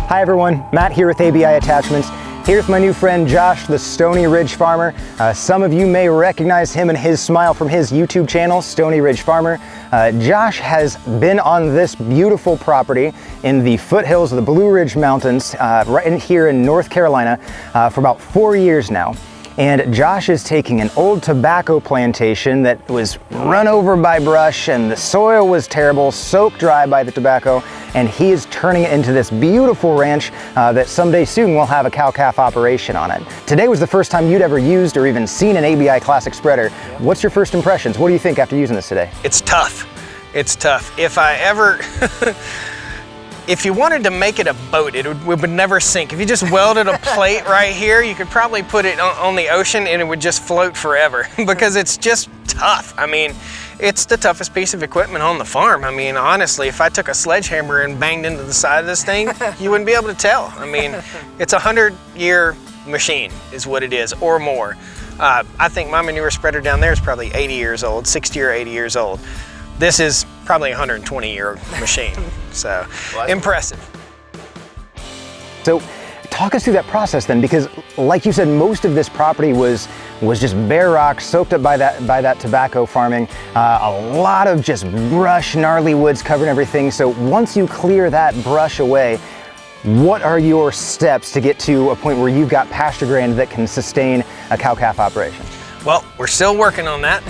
Hi everyone, Matt here with ABI Attachments. Here's my new friend Josh, the Stoney Ridge Farmer. Some of you may recognize him and his smile from his YouTube channel, Stoney Ridge Farmer. Josh has been on this beautiful property in the foothills of the Blue Ridge Mountains, right in here in North Carolina, for about 4 years now. And Josh is taking an old tobacco plantation that was run over by brush and the soil was terrible, soaked dry by the tobacco, and he is turning it into this beautiful ranch that someday soon will have a cow-calf operation on it. Today was the first time you'd ever used or even seen an ABI Classic spreader. What's your first impressions? What do you think after using this today? It's tough. It's tough. If I ever... If you wanted to make it a boat, it would never sink. If you just welded a plate right here, you could probably put it on the ocean and it would just float forever because it's just tough. I mean, it's the toughest piece of equipment on the farm. I mean, honestly, if I took a sledgehammer and banged into the side of this thing, you wouldn't be able to tell. I mean, it's a 100-year machine is what it is, or more. I think my manure spreader down there is probably 80 years old, 60 or 80 years old. This is probably a 120-year machine, so impressive. So talk us through that process then, because like you said, most of this property was just bare rock, soaked up by that tobacco farming, a lot of just brush, gnarly woods covering everything. So once you clear that brush away, what are your steps to get to a point where you've got pasture ground that can sustain a cow-calf operation? Well, we're still working on that.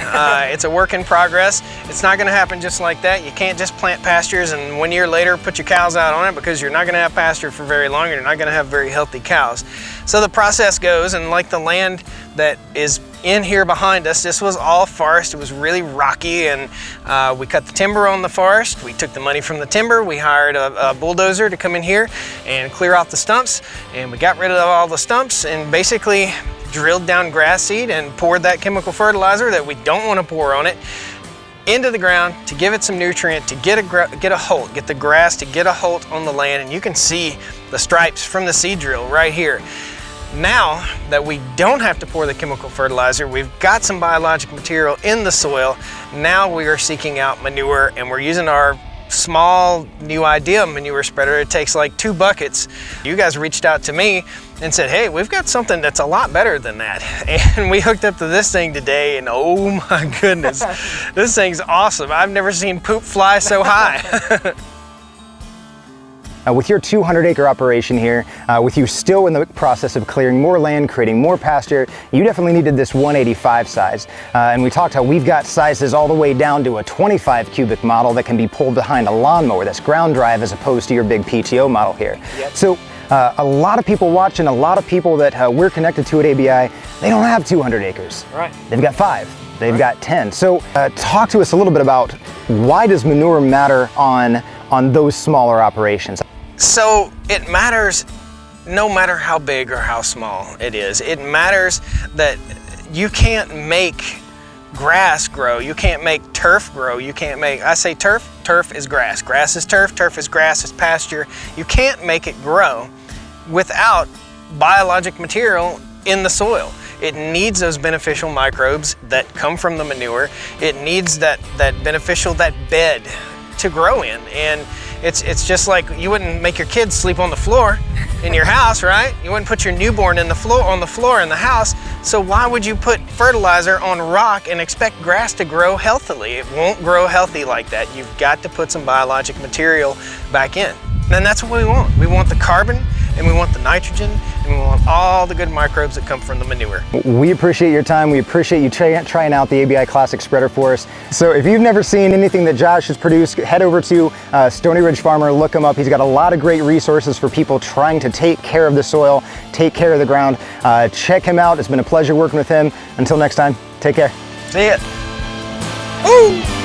It's a work in progress. It's not gonna happen just like that. You can't just plant pastures and 1 year later put your cows out on it, because you're not gonna have pasture for very long and you're not gonna have very healthy cows. So the process goes, and like the land that is in here behind us, this was all forest. It was really rocky, and we cut the timber on the forest. We took the money from the timber. We hired a bulldozer to come in here and clear off the stumps, and we got rid of all the stumps and basically drilled down grass seed and poured that chemical fertilizer that we don't want to pour on it into the ground to give it some nutrient, to get a holt, get the grass to get a holt on the land. And you can see the stripes from the seed drill right here. Now that we don't have to pour the chemical fertilizer, we've got some biologic material in the soil. Now we are seeking out manure, and we're using our small new idea manure spreader. It takes like 2 buckets. You guys reached out to me and said, hey, we've got something that's a lot better than that. And we hooked up to this thing today, and oh my goodness, this thing's awesome. I've never seen poop fly so high. With your 200-acre operation here, with you still in the process of clearing more land, creating more pasture, you definitely needed this 185 size. And we talked how we've got sizes all the way down to a 25 cubic model that can be pulled behind a lawnmower that's ground drive, as opposed to your big PTO model here. Yep. So a lot of people watching, a lot of people that we're connected to at ABI, they don't have 200 acres. Right. They've got 5, they've got 10. So talk to us a little bit about why does manure matter on those smaller operations? So it matters no matter how big or how small it is. It matters that you can't make grass grow. You can't make turf grow. You can't make, I say turf, turf is grass. Grass is turf, turf is grass, is pasture. You can't make it grow without biologic material in the soil. It needs those beneficial microbes that come from the manure. It needs that beneficial, that bed to grow in. And it's just like you wouldn't make your kids sleep on the floor in your house, right? You wouldn't put your newborn on the floor in the house. So why would you put fertilizer on rock and expect grass to grow healthily? It won't grow healthy like that. You've got to put some biologic material back in. And that's what we want. We want the carbon, and we want the nitrogen, and we want all the good microbes that come from the manure. We appreciate your time. We appreciate you trying out the ABI Classic spreader for us. So if you've never seen anything that Josh has produced, head over to Stoney Ridge Farmer, look him up. He's got a lot of great resources for people trying to take care of the soil, take care of the ground. Check him out. It's been a pleasure working with him. Until next time, take care. See ya. Woo!